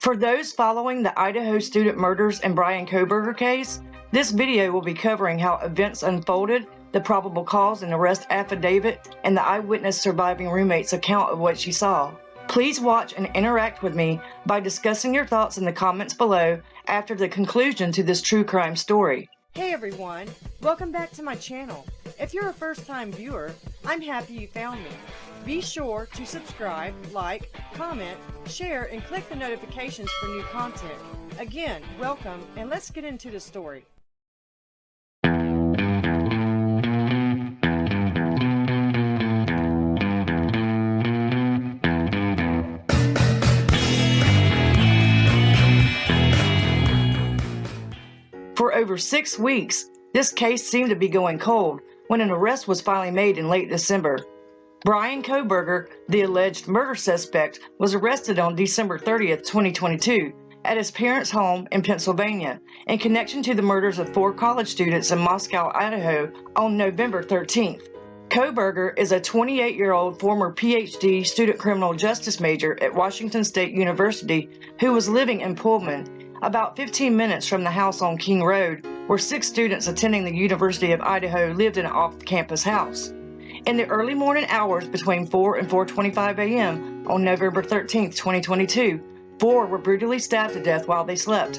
For those following the Idaho student murders and Bryan Kohberger case, this video will be covering how events unfolded, the probable cause and arrest affidavit, and the eyewitness surviving roommate's account of what she saw. Please watch and interact with me by discussing your thoughts in the comments below after the conclusion to this true crime story. Hey everyone, welcome back to my channel. If you're a first-time viewer, I'm happy you found me. Be sure to subscribe, like, comment, share, and click the notifications for new content. Again, welcome, and let's get into the story. For over 6 weeks, this case seemed to be going cold when an arrest was finally made in late December. Bryan Kohberger, the alleged murder suspect, was arrested on December 30th, 2022, at his parents' home in Pennsylvania in connection to the murders of 4 college students in Moscow, Idaho on November 13th. Kohberger is a 28-year-old former PhD student criminal justice major at Washington State University who was living in Pullman, about 15 minutes from the house on King Road, where 6 students attending the University of Idaho lived in an off-campus house. In the early morning hours between 4 and 4:25 a.m. on November 13, 2022, 4 were brutally stabbed to death while they slept.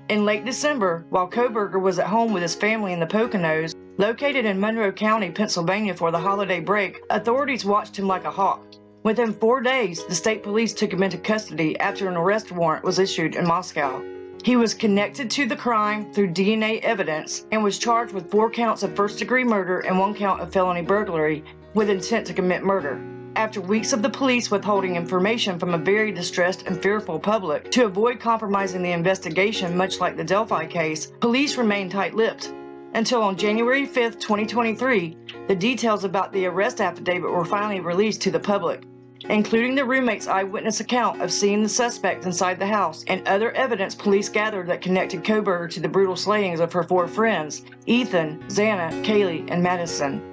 In late December, while Kohberger was at home with his family in the Poconos, located in Monroe County, Pennsylvania for the holiday break, authorities watched him like a hawk. Within 4 days, the state police took him into custody after an arrest warrant was issued in Moscow. He was connected to the crime through DNA evidence and was charged with 4 counts of first-degree murder and 1 count of felony burglary with intent to commit murder. After weeks of the police withholding information from a very distressed and fearful public to avoid compromising the investigation, much like the Delphi case, police remained tight-lipped. Until on January 5, 2023, the details about the arrest affidavit were finally released to the public, including the roommate's eyewitness account of seeing the suspect inside the house and other evidence police gathered that connected Kohberger to the brutal slayings of her 4 friends, Ethan, Xana, Kaylee, and Madison.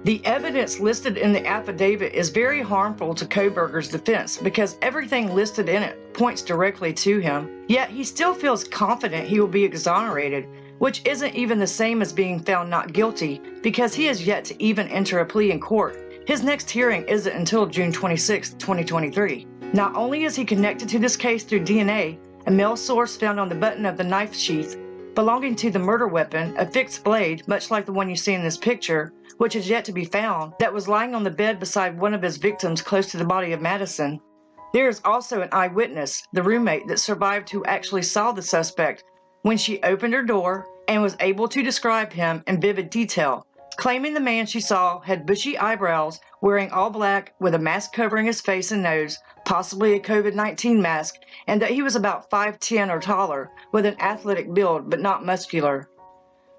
The evidence listed in the affidavit is very harmful to Kohberger's defense because everything listed in it points directly to him, yet he still feels confident he will be exonerated, which isn't even the same as being found not guilty because he has yet to even enter a plea in court. His next hearing isn't until June 26, 2023. Not only is he connected to this case through DNA, a male source found on the button of the knife sheath belonging to the murder weapon, a fixed blade, much like the one you see in this picture, which is yet to be found, that was lying on the bed beside one of his victims close to the body of Madison. There is also an eyewitness, the roommate that survived, who actually saw the suspect when she opened her door and was able to describe him in vivid detail, claiming the man she saw had bushy eyebrows, wearing all black with a mask covering his face and nose, possibly a COVID-19 mask, and that he was about 5'10" or taller, with an athletic build but not muscular.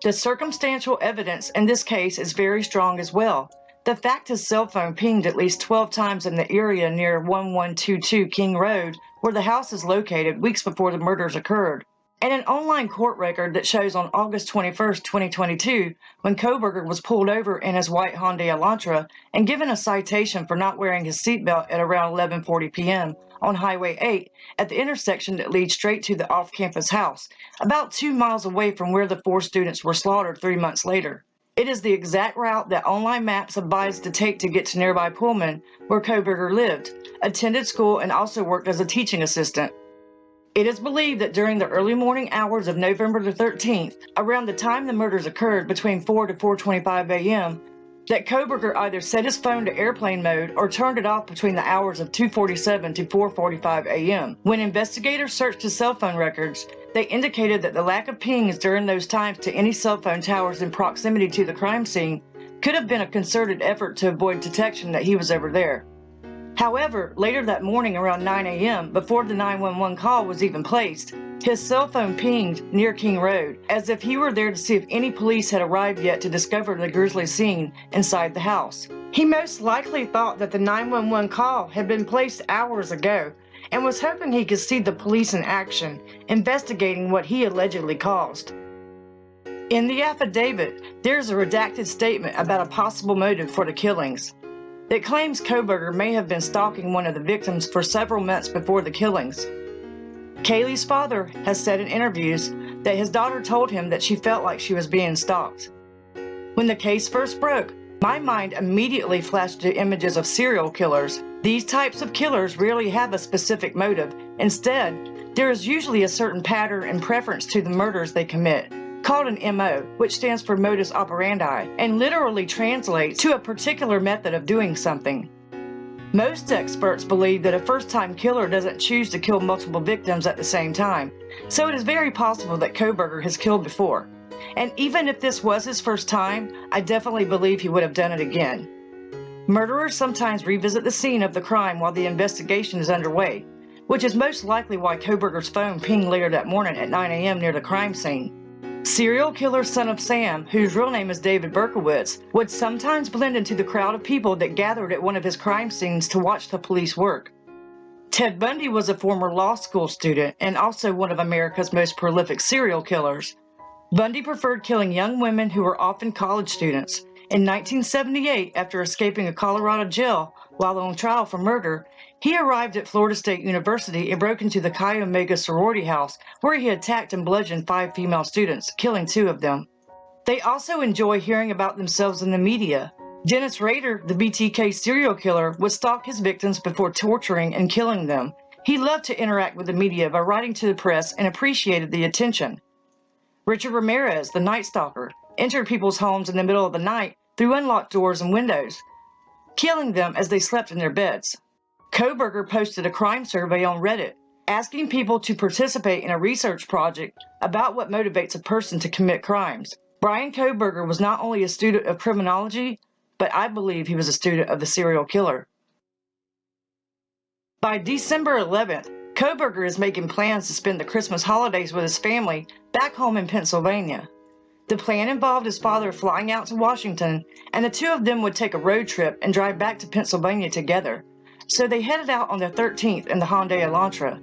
The circumstantial evidence in this case is very strong as well. The fact his cell phone pinged at least 12 times in the area near 1122 King Road, where the house is located, weeks before the murders occurred, and an online court record that shows on August 21, 2022, when Kohberger was pulled over in his white Hyundai Elantra and given a citation for not wearing his seatbelt at around 11:40 p.m. on Highway 8 at the intersection that leads straight to the off-campus house, about 2 miles away from where the 4 students were slaughtered 3 months later. It is the exact route that online maps advised to take to get to nearby Pullman, where Kohberger lived, attended school, and also worked as a teaching assistant. It is believed that during the early morning hours of November the 13th, around the time the murders occurred between 4 to 4:25 a.m., that Kohberger either set his phone to airplane mode or turned it off between the hours of 2:47 to 4:45 a.m. When investigators searched his cell phone records, they indicated that the lack of pings during those times to any cell phone towers in proximity to the crime scene could have been a concerted effort to avoid detection that he was ever there. However, later that morning around 9 a.m., before the 911 call was even placed, his cell phone pinged near King Road, as if he were there to see if any police had arrived yet to discover the grisly scene inside the house. He most likely thought that the 911 call had been placed hours ago and was hoping he could see the police in action, investigating what he allegedly caused. In the affidavit, there is a redacted statement about a possible motive for the killings. It claims Kohberger may have been stalking one of the victims for several months before the killings. Kaylee's father has said in interviews that his daughter told him that she felt like she was being stalked. When the case first broke, my mind immediately flashed to images of serial killers. These types of killers rarely have a specific motive. Instead, there is usually a certain pattern and preference to the murders they commit, called an MO, which stands for modus operandi, and literally translates to a particular method of doing something. Most experts believe that a first-time killer doesn't choose to kill multiple victims at the same time, so it is very possible that Kohberger has killed before. And even if this was his first time, I definitely believe he would have done it again. Murderers sometimes revisit the scene of the crime while the investigation is underway, which is most likely why Kohberger's phone pinged later that morning at 9 a.m. near the crime scene. Serial killer Son of Sam, whose real name is David Berkowitz, would sometimes blend into the crowd of people that gathered at one of his crime scenes to watch the police work. Ted Bundy was a former law school student and also one of America's most prolific serial killers. Bundy preferred killing young women who were often college students. In 1978, after escaping a Colorado jail while on trial for murder, he arrived at Florida State University and broke into the Chi Omega sorority house, where he attacked and bludgeoned 5 female students, killing 2 of them. They also enjoy hearing about themselves in the media. Dennis Rader, the BTK serial killer, would stalk his victims before torturing and killing them. He loved to interact with the media by writing to the press and appreciated the attention. Richard Ramirez, the Night Stalker, entered people's homes in the middle of the night through unlocked doors and windows, killing them as they slept in their beds. Kohberger posted a crime survey on Reddit, asking people to participate in a research project about what motivates a person to commit crimes. Bryan Kohberger was not only a student of criminology, but I believe he was a student of the serial killer. By December 11th, Kohberger is making plans to spend the Christmas holidays with his family back home in Pennsylvania. The plan involved his father flying out to Washington, and the 2 of them would take a road trip and drive back to Pennsylvania together. So they headed out on the 13th in the Hyundai Elantra.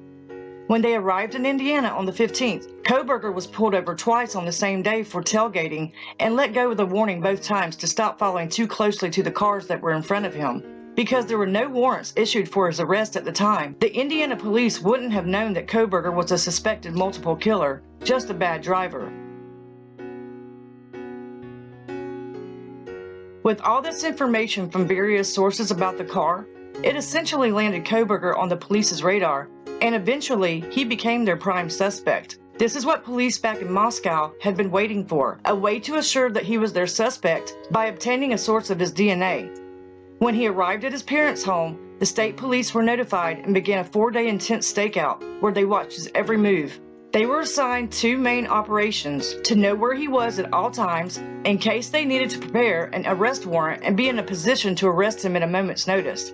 When they arrived in Indiana on the 15th, Kohberger was pulled over twice on the same day for tailgating and let go with a warning both times to stop following too closely to the cars that were in front of him. Because there were no warrants issued for his arrest at the time, the Indiana police wouldn't have known that Kohberger was a suspected multiple killer, just a bad driver. With all this information from various sources about the car, it essentially landed Kohberger on the police's radar, and eventually he became their prime suspect. This is what police back in Moscow had been waiting for, a way to assure that he was their suspect by obtaining a source of his DNA. When he arrived at his parents' home, the state police were notified and began a 4-day intense stakeout where they watched his every move. They were assigned 2 main operations: to know where he was at all times in case they needed to prepare an arrest warrant and be in a position to arrest him at a moment's notice,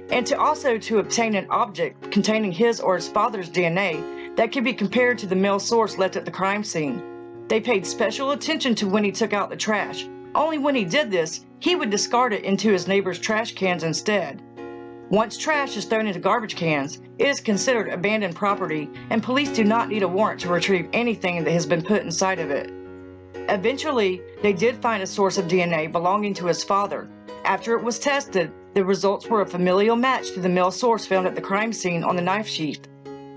and to obtain an object containing his or his father's DNA that could be compared to the male source left at the crime scene. They paid special attention to when he took out the trash. Only when he did this, he would discard it into his neighbor's trash cans instead. Once trash is thrown into garbage cans, it is considered abandoned property, and police do not need a warrant to retrieve anything that has been put inside of it. Eventually, they did find a source of DNA belonging to his father. After it was tested, the results were a familial match to the male source found at the crime scene on the knife sheath.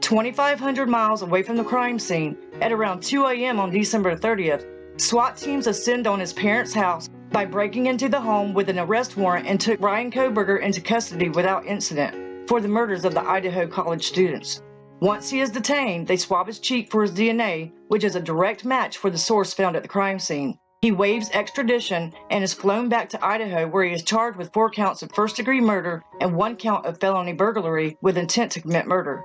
2,500 miles away from the crime scene, at around 2 a.m. on December 30th, SWAT teams ascend on his parents' house by breaking into the home with an arrest warrant and took Bryan Kohberger into custody without incident for the murders of the Idaho college students. Once he is detained, they swab his cheek for his DNA, which is a direct match for the source found at the crime scene. He waives extradition and is flown back to Idaho, where he is charged with 4 counts of first-degree murder and 1 count of felony burglary with intent to commit murder.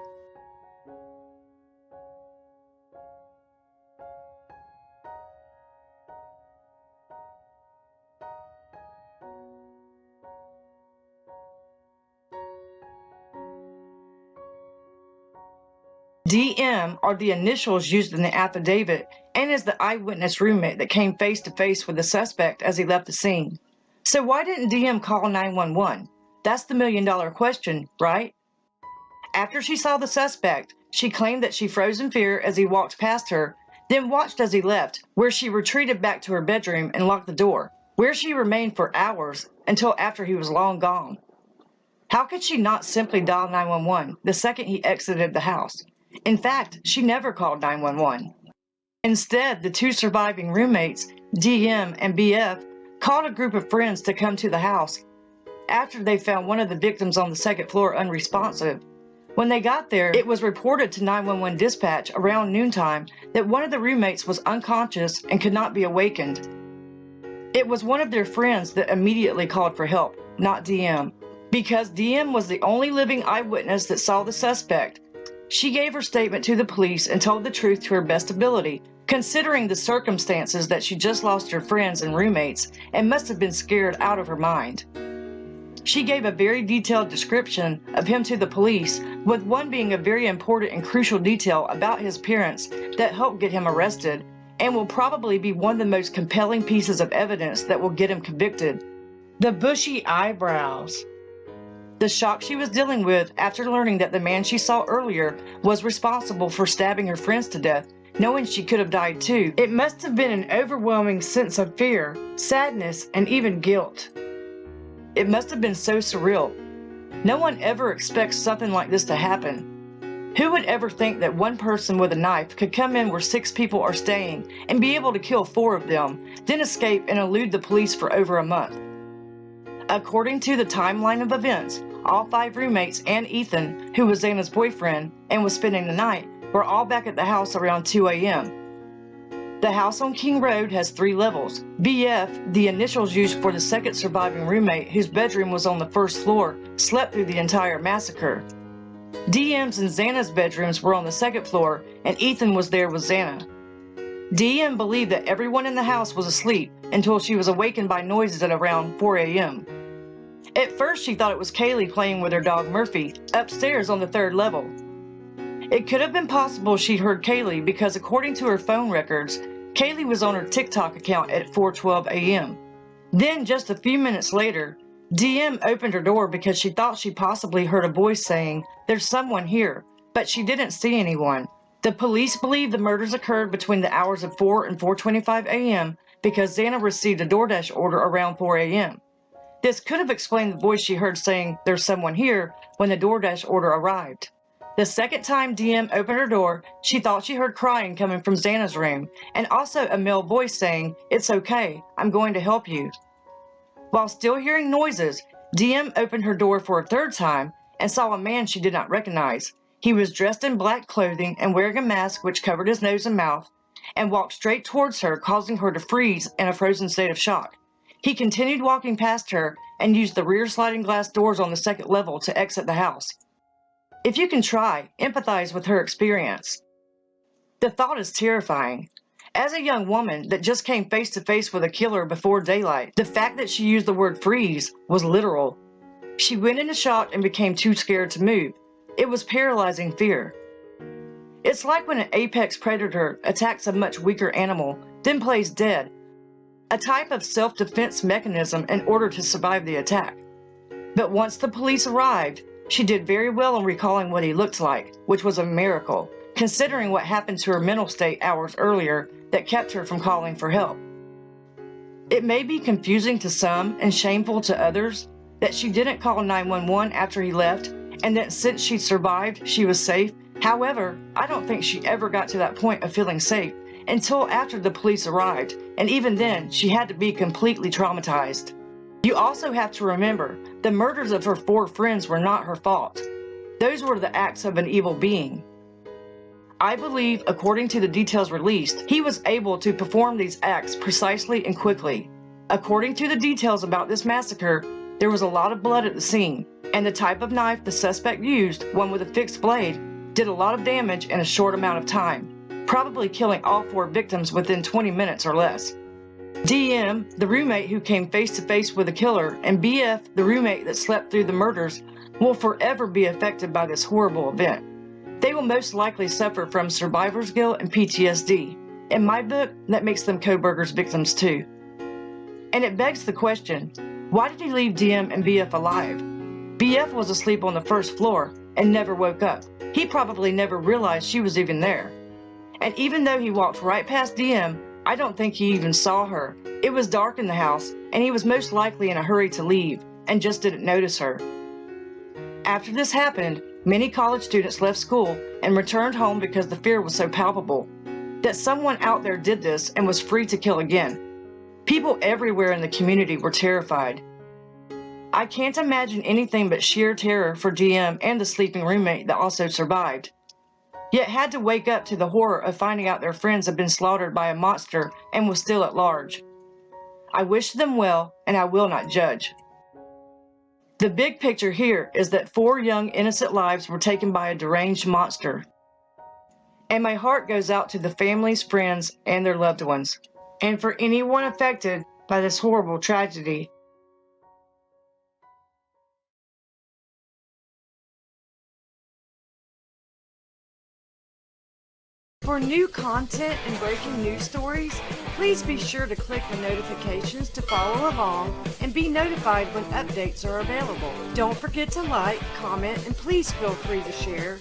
DM are the initials used in the affidavit and is the eyewitness roommate that came face to face with the suspect as he left the scene. So why didn't DM call 911? That's the million-dollar question, right? After she saw the suspect, she claimed that she froze in fear as he walked past her, then watched as he left, where she retreated back to her bedroom and locked the door, where she remained for hours until after he was long gone. How could she not simply dial 911 the second he exited the house? In fact, she never called 911. Instead, the two surviving roommates, DM and BF, called a group of friends to come to the house after they found one of the victims on the second floor unresponsive. When they got there, it was reported to 911 dispatch around noontime that one of the roommates was unconscious and could not be awakened. It was one of their friends that immediately called for help, not DM. Because DM was the only living eyewitness that saw the suspect, she gave her statement to the police and told the truth to her best ability, considering the circumstances that she just lost her friends and roommates and must have been scared out of her mind. She gave a very detailed description of him to the police, with one being a very important and crucial detail about his appearance that helped get him arrested, and will probably be one of the most compelling pieces of evidence that will get him convicted: the bushy eyebrows. The shock she was dealing with after learning that the man she saw earlier was responsible for stabbing her friends to death, knowing she could have died too, it must have been an overwhelming sense of fear, sadness, and even guilt. It must have been so surreal. No one ever expects something like this to happen. Who would ever think that one person with a knife could come in where 6 people are staying and be able to kill 4 of them, then escape and elude the police for over a month? According to the timeline of events, all 5 roommates and Ethan, who was Xana's boyfriend and was spending the night, were all back at the house around 2 a.m. The house on King Road has 3 levels. BF, the initials used for the second surviving roommate whose bedroom was on the first floor, slept through the entire massacre. DM's and Xana's bedrooms were on the second floor, and Ethan was there with Xana. DM believed that everyone in the house was asleep until she was awakened by noises at around 4 a.m. At first, she thought it was Kaylee playing with her dog Murphy upstairs on the 3rd level. It could have been possible she heard Kaylee because, according to her phone records, Kaylee was on her TikTok account at 4:12 a.m. Then, just a few minutes later, DM opened her door because she thought she possibly heard a voice saying, "There's someone here," but she didn't see anyone. The police believe the murders occurred between the hours of 4 and 4:25 a.m. because Xana received a DoorDash order around 4 a.m. This could have explained the voice she heard saying, "There's someone here," when the DoorDash order arrived. The second time DM opened her door, she thought she heard crying coming from Xana's room, and also a male voice saying, "It's okay, I'm going to help you." While still hearing noises, DM opened her door for a 3rd time and saw a man she did not recognize. He was dressed in black clothing and wearing a mask which covered his nose and mouth, and walked straight towards her, causing her to freeze in a frozen state of shock. He continued walking past her and used the rear sliding glass doors on the 2nd level to exit the house. If you can try, empathize with her experience. The thought is terrifying. As a young woman that just came face to face with a killer before daylight, the fact that she used the word freeze was literal. She went into shock and became too scared to move. It was paralyzing fear. It's like when an apex predator attacks a much weaker animal, then plays dead, a type of self-defense mechanism in order to survive the attack. But once the police arrived, she did very well in recalling what he looked like, which was a miracle, considering what happened to her mental state hours earlier that kept her from calling for help. It may be confusing to some and shameful to others that she didn't call 911 after he left, and that since she survived, she was safe. However, I don't think she ever got to that point of feeling safe until after the police arrived, and even then, she had to be completely traumatized. You also have to remember, the murders of her 4 friends were not her fault. Those were the acts of an evil being. I believe, according to the details released, he was able to perform these acts precisely and quickly. According to the details about this massacre, there was a lot of blood at the scene, and the type of knife the suspect used, one with a fixed blade, did a lot of damage in a short amount of time, probably killing all 4 victims within 20 minutes or less. DM, the roommate who came face to face with the killer, and BF, the roommate that slept through the murders, will forever be affected by this horrible event. They will most likely suffer from survivor's guilt and PTSD. In my book, that makes them Kohberger's victims too. And it begs the question, why did he leave DM and BF alive? BF was asleep on the 1st floor and never woke up. He probably never realized she was even there. And even though he walked right past DM, I don't think he even saw her. It was dark in the house, and he was most likely in a hurry to leave and just didn't notice her. After this happened, Many college students left school and returned home because the fear was so palpable that someone out there did this and was free to kill again. People everywhere in the community were terrified. I can't imagine anything but sheer terror for GM and the sleeping roommate that also survived, yet had to wake up to the horror of finding out their friends had been slaughtered by a monster and was still at large. I wish them well, and I will not judge. The big picture here is that 4 young innocent lives were taken by a deranged monster. And my heart goes out to the families, friends, and their loved ones, and for anyone affected by this horrible tragedy. For new content and breaking news stories, please be sure to click the notifications to follow along and be notified when updates are available. Don't forget to like, comment, and please feel free to share.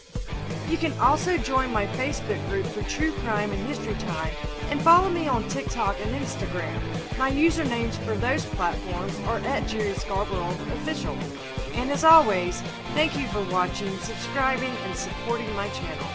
You can also join my Facebook group for True Crime and History Time and follow me on TikTok and Instagram. My usernames for those platforms are @JerryScarborough_official. And as always, thank you for watching, subscribing, and supporting my channel.